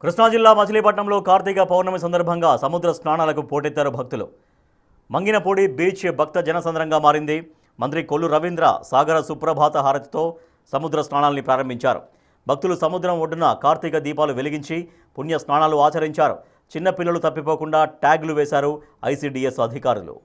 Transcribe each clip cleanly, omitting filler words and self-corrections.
కృష్ణా జిల్లా మచిలీపట్నంలో కార్తీక పౌర్ణమి సందర్భంగా సముద్ర స్నానాలకు పోటెత్తారు భక్తులు. మంగినపూడి బీచ్ భక్త జనసంద్రంగా మారింది. మంత్రి కొల్లు రవీంద్ర సాగర సుప్రభాత హారతితో సముద్ర స్నానాల్ని ప్రారంభించారు. భక్తులు సముద్రం ఒడ్డున కార్తీక దీపాలు వెలిగించి పుణ్య స్నానాలు ఆచరించారు. చిన్నపిల్లలు తప్పిపోకుండా ట్యాగులు వేశారు ఐసీడీఎస్ అధికారులు.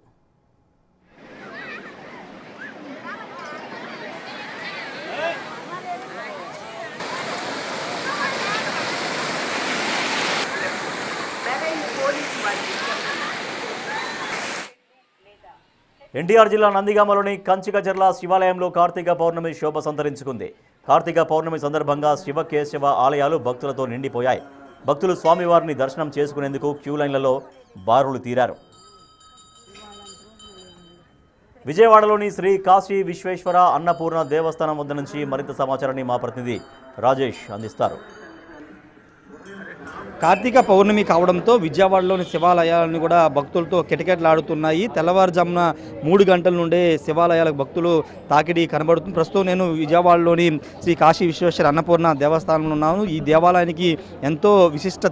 ఎన్టీఆర్ జిల్లా నందిగామలోని కంచికచర్ల శివాలయంలో కార్తీక పౌర్ణమి శోభ సంతరించుకుంది. కార్తీక పౌర్ణమి సందర్భంగా శివ కేశవ ఆలయాలు భక్తులతో నిండిపోయాయి. భక్తులు స్వామివారిని దర్శనం చేసుకునేందుకు క్యూ లైన్లలో బారులు తీరారు. విజయవాడలోని శ్రీ కాశీ విశ్వేశ్వర అన్నపూర్ణ దేవస్థానం వద్ద నుంచి మరింత సమాచారాన్ని మా ప్రతినిధి రాజేష్ అందిస్తారు. కార్తీక పౌర్ణమి కావడంతో విజయవాడలోని శివాలయాలను కూడా భక్తులతో కిటకిటలాడుతున్నాయి. తెల్లవారుజామున 3 గంటల నుండే శివాలయాలకు భక్తులు తాకిడి కనబడుతుంది. ప్రస్తుతం నేను విజయవాడలోని శ్రీ కాశీ విశ్వేశ్వర అన్నపూర్ణ దేవస్థానంలో ఉన్నాను. ఈ దేవాలయానికి ఎంతో విశిష్ట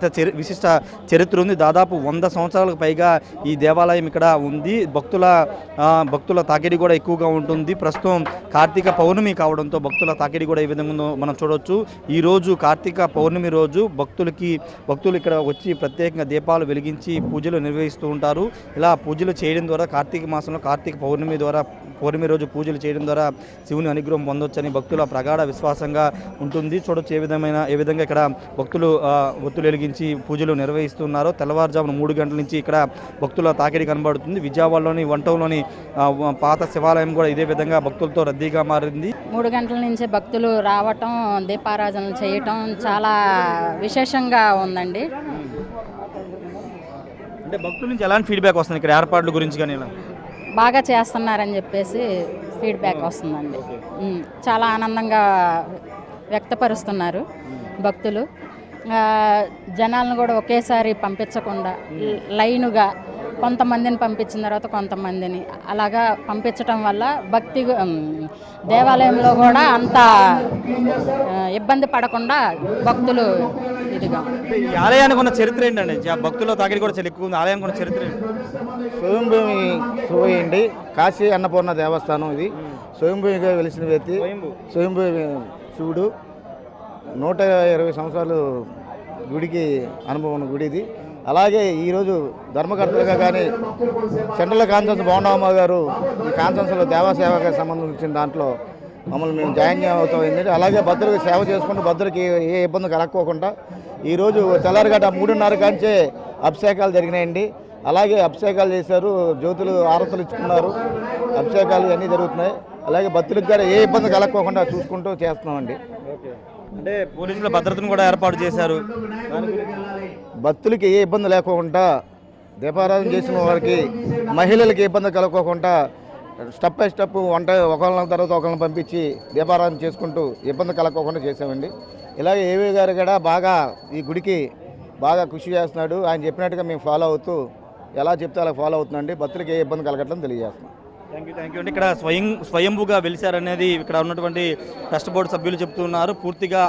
చరిత్ర ఉంది. దాదాపు 100 సంవత్సరాలకు పైగా ఈ దేవాలయం ఇక్కడ ఉంది. భక్తుల తాకిడి కూడా ఎక్కువగా ఉంటుంది. ప్రస్తుతం కార్తీక పౌర్ణమి కావడంతో భక్తుల తాకిడి కూడా ఈ విధంగా ఉందో మనం చూడవచ్చు. ఈరోజు కార్తీక పౌర్ణమి రోజు భక్తులు ఇక్కడ వచ్చి ప్రత్యేకంగా దీపాలు వెలిగించి పూజలు నిర్వహిస్తూ ఉంటారు. ఇలా పూజలు చేయడం ద్వారా కార్తీక మాసంలో కార్తీక పౌర్ణమి రోజు పూజలు చేయడం ద్వారా శివుని అనుగ్రహం పొందొచ్చని భక్తుల ప్రగాఢ విశ్వాసంగా ఉంటుంది. చూడొచ్చు ఏ విధంగా ఇక్కడ భక్తులు ఒత్తులు వెలిగించి పూజలు నిర్వహిస్తున్నారు. తెల్లవారుజామున 3 గంటల నుంచి ఇక్కడ భక్తుల తాకిడి కనబడుతుంది. విజయవాడలోని వంటంలోని పాత శివాలయం కూడా ఇదే విధంగా భక్తులతో రద్దీగా మారింది. 3 గంటల నుంచే భక్తులు రావటం, దీపారాధనలు చేయటం చాలా విశేషంగా ఉందండి. అంటే భక్తుల నుంచి ఎలాంటి ఫీడ్బ్యాక్ వస్తుంది ఇక్కడ ఏర్పాట్ల గురించి? కానీ బాగా చేస్తున్నారని చెప్పేసి ఫీడ్బ్యాక్ వస్తుందండి. చాలా ఆనందంగా వ్యక్తపరుస్తున్నారు భక్తులు. జనాలను కూడా ఒకేసారి పంపించకుండా లైనుగా కొంతమందిని పంపించిన తర్వాత కొంతమందిని అలాగా పంపించటం వల్ల దేవాలయంలో కూడా అంత ఇబ్బంది పడకుండా భక్తులు ఇదిగా. ఈ ఆలయానికి ఉన్న చరిత్ర ఏంటండి? భక్తుల తాకిడి కూడా చాలా ఎక్కువ ఉంది. ఆలయానికి ఉన్న చరిత్ర స్వయంభూమి కాశీ అన్నపూర్ణ దేవస్థానం. ఇది స్వయంభూమిగా వెలిసిన వ్యక్తి స్వయంభూమి శివుడు. 120 సంవత్సరాలు గుడికి అనుభవం ఉన్న గుడి ఇది. అలాగే ఈరోజు ధర్మకర్తలుగా కానీ సెంట్రల్ కాన్ఫరెన్స్ బోండమ్మ గారు ఈ కాన్ఫరెన్స్లో దేవసేవకి సంబంధించిన దాంట్లో మమ్మల్ని మేము జాయిన్ అవుతాం. ఏంటంటే అలాగే భద్రులకు సేవ చేసుకుంటూ భద్రులకి ఏ ఇబ్బంది కలక్కోకుండా ఈరోజు తెల్లారిగట్ట 3:30 కాంచే అభిషేకాలు జరిగినాయండి. అలాగే అభిషేకాలు చేశారు, జ్యోతులు ఆరతులు ఇచ్చుకున్నారు, అభిషేకాలు అన్నీ జరుగుతున్నాయి. అలాగే భక్తులకు కూడా ఏ ఇబ్బంది కలక్కోకుండా చూసుకుంటూ చేస్తున్నామండి. అంటే పోలీసుల భద్రతను కూడా ఏర్పాటు చేశారు. భక్తులకి ఏ ఇబ్బంది లేకోకుండా దీపారాధన చేసిన వారికి మహిళలకి ఇబ్బంది కలగకోకుండా స్టెప్ బై స్టెప్ ఒకళ్ళ తర్వాత ఒకళ్ళని పంపించి దీపారాధన చేసుకుంటూ ఇబ్బంది కలగకోకుండా చేసామండి. ఇలాగే ఏవీ గారు కూడా బాగా ఈ గుడికి బాగా కృషి చేస్తున్నాడు. ఆయన చెప్పినట్టుగా మేము ఫాలో అవుతూ ఎలా చెప్తే అలా ఫాలో అవుతుందండి. భక్తులకి ఏ ఇబ్బంది కలగట్లని తెలియజేస్తున్నాం. థ్యాంక్ యూ అండి. ఇక్కడ స్వయంభూగా వెలిశారనేది ఇక్కడ ఉన్నటువంటి ట్రస్ట్ బోర్డు సభ్యులు చెప్తున్నారు. పూర్తిగా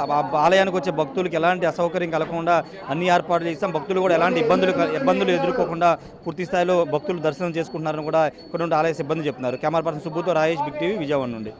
ఆలయానికి వచ్చే భక్తులకు ఎలాంటి అసౌకర్యం కలగకుండా అన్ని ఏర్పాట్లు చేస్తాం. భక్తులు కూడా ఎలాంటి ఇబ్బందులు ఎదుర్కోకుండా పూర్తి స్థాయిలో భక్తులు దర్శనం చేసుకుంటున్నారని కూడా ఇక్కడ నుండి ఆలయ సిబ్బంది చెప్తున్నారు. కెమెరా పర్సన్ సుబ్బుతో రాజేష్, బిగ్ టీవీ, విజయవాడ నుండి.